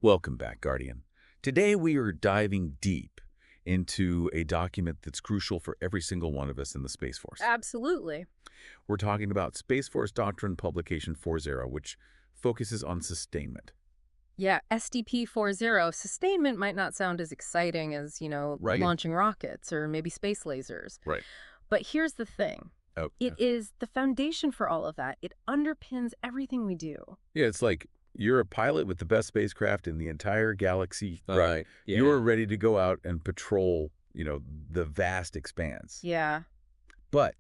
Welcome back, Guardian. Today we are diving deep into a document that's crucial for every single one of us in the Space Force. Absolutely. We're talking about Space Force Doctrine Publication 4.0, which focuses on sustainment. Yeah, SDP 4.0, sustainment might not sound as exciting as, Right. launching rockets or maybe space lasers. Right. But here's the thing. Oh, It is the foundation for all of that. It underpins everything we do. yeah, it's like you're a pilot with the best spacecraft in the entire galaxy. Right. Yeah. You're ready to go out and patrol, the vast expanse. Yeah, But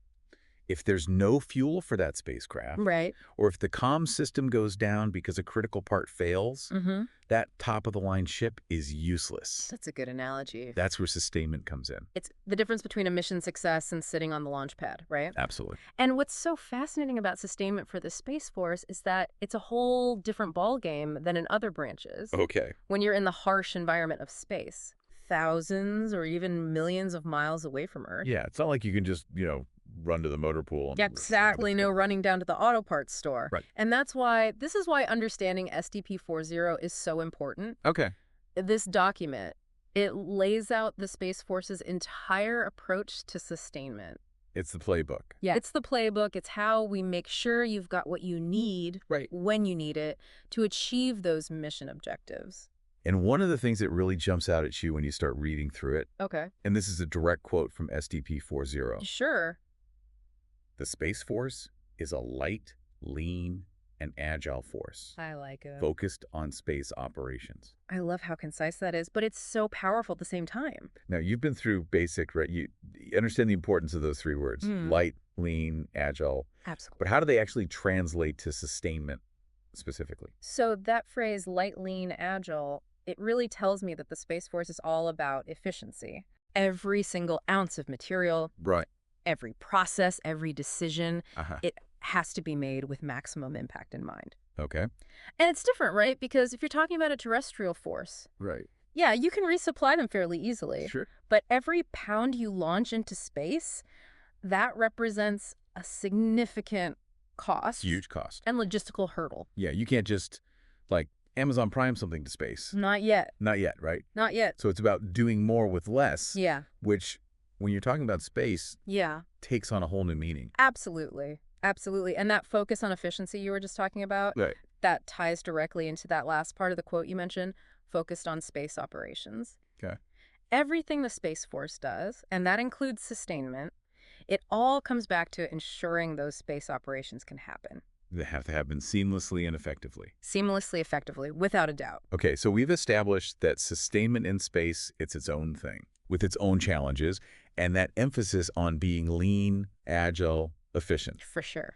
if there's no fuel for that spacecraft, right. or if the comm system goes down because a critical part fails, Mm-hmm. that top-of-the-line ship is useless. That's a good analogy. That's where sustainment comes in. It's the difference between a mission success and sitting on the launch pad, right? Absolutely. And what's so fascinating about sustainment for the Space Force is that it's a whole different ballgame than in other branches. Okay. When you're in the harsh environment of space, thousands or even millions of miles away from Earth. Yeah, it's not like you can just, run to the motor pool. And Exactly. No running down to the auto parts store. Right. And this is why understanding SDP 4.0 is so important. Okay. This document, it lays out the Space Force's entire approach to sustainment. It's the playbook. Yeah. It's the playbook. It's how we make sure you've got what you need Right. when you need it to achieve those mission objectives. And one of the things that really jumps out at you when you start reading through it, Okay. and this is a direct quote from SDP 4.0, Sure. the Space Force is a light, lean, and agile force I like it. focused on space operations. I love how concise that is, but it's so powerful at the same time. Now, you've been through basic, right? You understand the importance of those three words, light, lean, agile. Absolutely. But how do they actually translate to sustainment specifically? So that phrase, light, lean, agile, it really tells me that the Space Force is all about efficiency. Every single ounce of material, Right. every process, every decision, Uh-huh. it has to be made with maximum impact in mind. Okay. And it's different, right? Because if you're talking about a terrestrial force, Right. yeah, you can resupply them fairly easily. Sure. But every pound you launch into space, that represents a significant cost. Huge cost. And logistical hurdle. Yeah, you can't just, like, Amazon Prime something to space. Not yet. Not yet, right? Not yet. So it's about doing more with less, Yeah. which, when you're talking about space, Yeah. takes on a whole new meaning. Absolutely. Absolutely. And that focus on efficiency you were just talking about, Right. that ties directly into that last part of the quote you mentioned, focused on space operations. Okay. Everything the Space Force does, and that includes sustainment, it all comes back to ensuring those space operations can happen. They have to happen seamlessly and effectively. Seamlessly, effectively, without a doubt. Okay, so we've established that sustainment in space, it's its own thing, with its own challenges, and that emphasis on being lean, agile, efficient. For sure.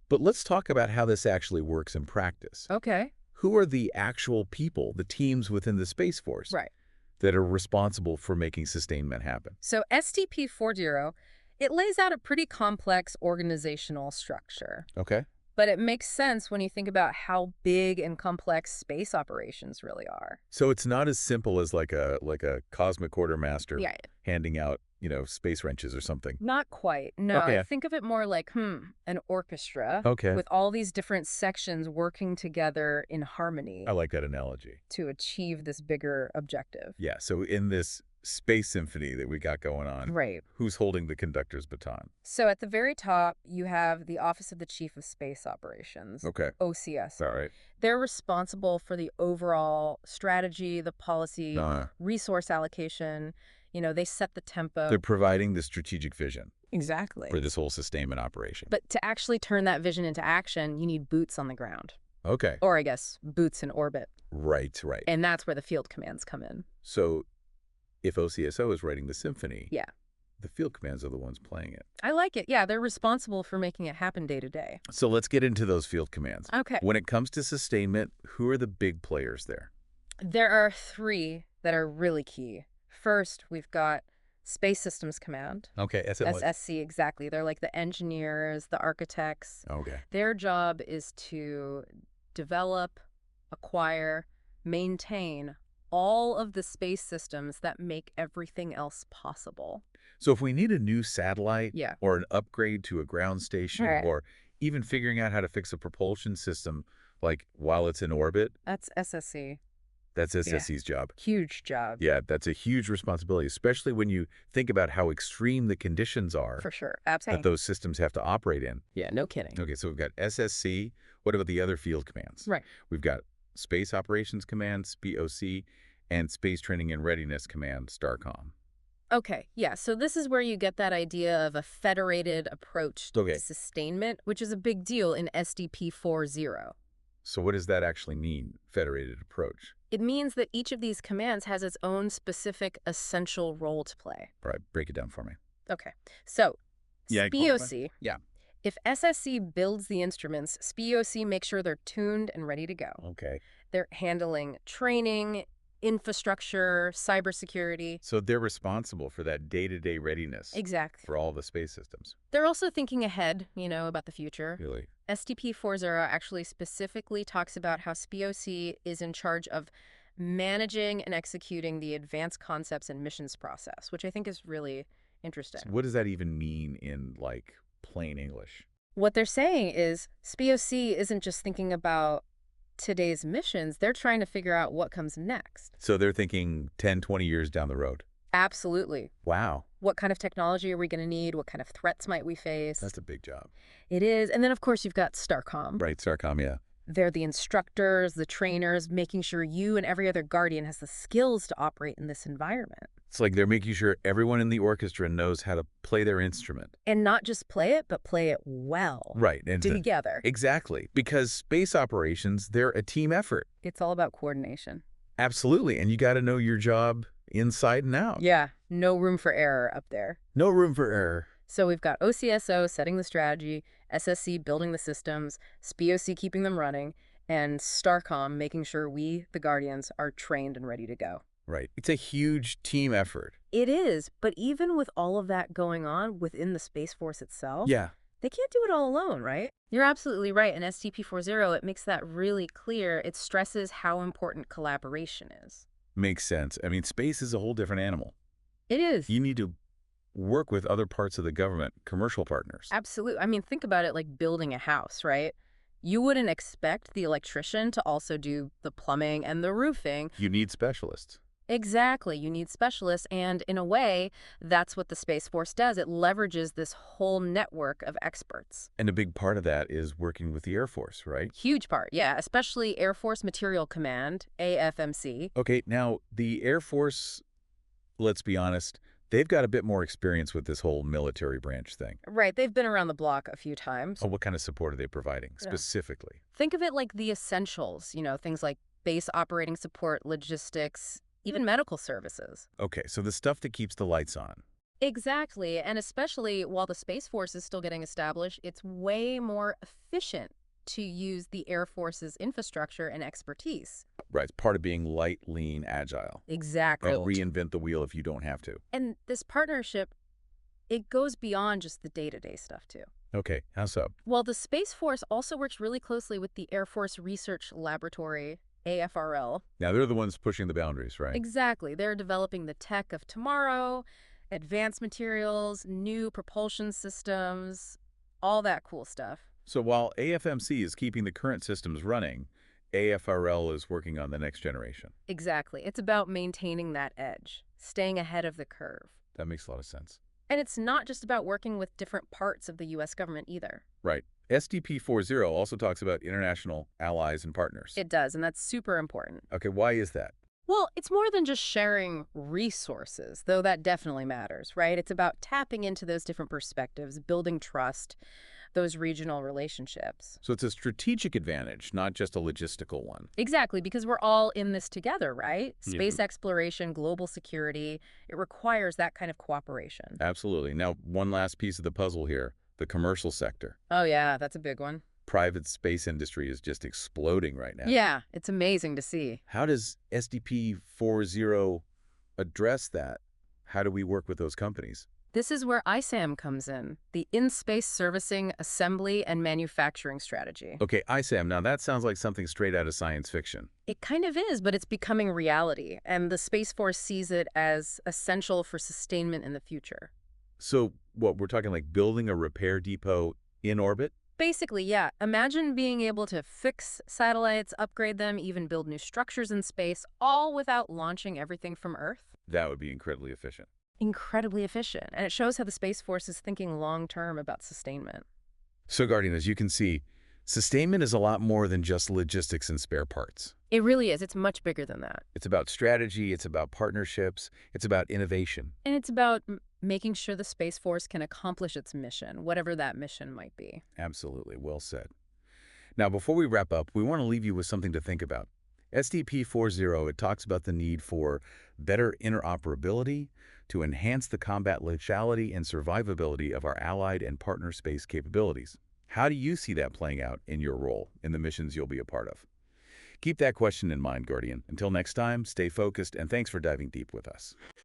But let's talk about how this actually works in practice. Okay. Who are the actual people, the teams within the Space Force, Right. that are responsible for making sustainment happen? So SDP 4.0, it lays out a pretty complex organizational structure. Okay. But it makes sense when you think about how big and complex space operations really are. So it's not as simple as like a cosmic quartermaster Yeah. handing out, space wrenches or something. Not quite. No, Okay. I think of it more like, an orchestra Okay. with all these different sections working together in harmony I like that analogy. to achieve this bigger objective. Yeah, so in this space symphony that we got going on, Right. who's holding the conductor's baton? So at the very top, you have the Office of the Chief of Space Operations, Okay. OCS. All right. They're responsible for the overall strategy, the policy, Uh, resource allocation. They set the tempo. they're providing the strategic vision Exactly. for this whole sustainment operation. But to actually turn that vision into action, you need boots on the ground. Okay. Or I guess boots in orbit. Right, right. And that's where the field commands come in. So if OCSO is writing the symphony, Yeah. the field commands are the ones playing it. I like it. Yeah, they're responsible for making it happen day to day. So let's get into those field commands. Okay. When it comes to sustainment, who are the big players there? There are three that are really key. First, we've got Space Systems Command. Okay, SSC, exactly. They're like the engineers, the architects. Okay. Their job is to develop, acquire, maintain all of the space systems that make everything else possible. So if we need a new satellite Yeah. or an upgrade to a ground station Right. or even figuring out how to fix a propulsion system, like while it's in orbit, That's SSC. That's SSC's job. Huge job. Yeah, that's a huge responsibility, especially when you think about how extreme the conditions are For sure. that Absolutely. those systems have to operate in. Yeah, no kidding. Okay, so we've got SSC. What about the other field commands? Right. We've got Space Operations Command, SPOC, and Space Training and Readiness Command, STARCOM. Okay, yeah, so this is where you get that idea of a federated approach to Okay. sustainment, which is a big deal in SDP 4.0. So what does that actually mean, federated approach? It means that each of these commands has its own specific essential role to play. All right, break it down for me. Okay, so Yeah, SPOC. yeah. If SSC builds the instruments, SPOC makes sure they're tuned and ready to go. Okay. They're handling training, infrastructure, cybersecurity. So they're responsible for that day-to-day readiness Exactly. for all the space systems. They're also thinking ahead, about the future. Really? SDP 4.0 actually specifically talks about how SPOC is in charge of managing and executing the advanced concepts and missions process, which I think is really interesting. So what does that even mean in, like, plain English? What they're saying is SPOC isn't just thinking about today's missions, they're trying to figure out what comes next. So they're thinking 10, 20 years down the road. Absolutely. Wow. What kind of technology are we going to need? What kind of threats might we face? That's a big job. It is. And then, of course, you've got STARCOM. Right, STARCOM, yeah. They're the instructors, the trainers, making sure you and every other Guardian has the skills to operate in this environment. It's like they're making sure everyone in the orchestra knows how to play their instrument. And not just play it, but play it well. Right. And Together. Exactly. Because space operations, they're a team effort. It's all about coordination. Absolutely. And you got to know your job inside and out. Yeah, no room for error up there. No room for error. So we've got OCSO setting the strategy, SSC building the systems, SPOC keeping them running, and STARCOM making sure we, the Guardians, are trained and ready to go. Right. It's a huge team effort. It is, but even with all of that going on within the Space Force itself, Yeah. they can't do it all alone, right? You're absolutely right. In SDP 4.0, it makes that really clear. It stresses how important collaboration is. Makes sense. I mean, space is a whole different animal. It is. You need to work with other parts of the government, commercial partners. Absolutely. I mean, think about it like building a house, right? You wouldn't expect the electrician to also do the plumbing and the roofing. You need specialists. Exactly. You need specialists. And in a way, that's what the Space Force does. It leverages this whole network of experts. And a big part of that is working with the Air Force, right? Huge part, yeah. Especially Air Force Material Command, AFMC. Okay, now the Air Force, let's be honest, they've got a bit more experience with this whole military branch thing. Right. They've been around the block a few times. Oh, what kind of support are they providing specifically? Think of it like the essentials, things like base operating support, logistics, even medical services. Okay, so the stuff that keeps the lights on. Exactly. And especially while the Space Force is still getting established, it's way more efficient to use the Air Force's infrastructure and expertise. Right, it's part of being light, lean, agile. Exactly. And reinvent the wheel if you don't have to. And this partnership, it goes beyond just the day-to-day stuff, too. Okay, how so? Well, the Space Force also works really closely with the Air Force Research Laboratory, AFRL. Now, they're the ones pushing the boundaries, right? Exactly. They're developing the tech of tomorrow, advanced materials, new propulsion systems, all that cool stuff. So while AFMC is keeping the current systems running, AFRL is working on the next generation. Exactly. It's about maintaining that edge, staying ahead of the curve. That makes a lot of sense. And it's not just about working with different parts of the U.S. government either. Right. SDP 4.0 also talks about international allies and partners. It does, and that's super important. Okay, why is that? Well, it's more than just sharing resources, though that definitely matters, right? It's about tapping into those different perspectives, building trust, those regional relationships. So it's a strategic advantage, not just a logistical one. Exactly, because we're all in this together, right? Yeah. Space exploration, global security, it requires that kind of cooperation. Absolutely. Now, one last piece of the puzzle here, the commercial sector. Oh, yeah, that's a big one. Private space industry is just exploding right now. Yeah, it's amazing to see. How does SDP 4.0 address that? How do we work with those companies? This is where ISAM comes in, the In-Space Servicing, Assembly, and Manufacturing Strategy. Okay, ISAM, now that sounds like something straight out of science fiction. It kind of is, but it's becoming reality, and the Space Force sees it as essential for sustainment in the future. So what, we're talking like building a repair depot in orbit? Basically, yeah. Imagine being able to fix satellites, upgrade them, even build new structures in space, all without launching everything from Earth. That would be incredibly efficient. Incredibly efficient. And it shows how the Space Force is thinking long term about sustainment. So, Guardian, as you can see, sustainment is a lot more than just logistics and spare parts. It really is. It's much bigger than that. It's about strategy, it's about partnerships, it's about innovation. And it's about making sure the Space Force can accomplish its mission, whatever that mission might be. Absolutely, well said. Now, before we wrap up, we want to leave you with something to think about. SDP 4.0, it talks about the need for better interoperability to enhance the combat lethality and survivability of our allied and partner space capabilities. How do you see that playing out in your role in the missions you'll be a part of? Keep that question in mind, Guardian. Until next time, stay focused, and thanks for diving deep with us.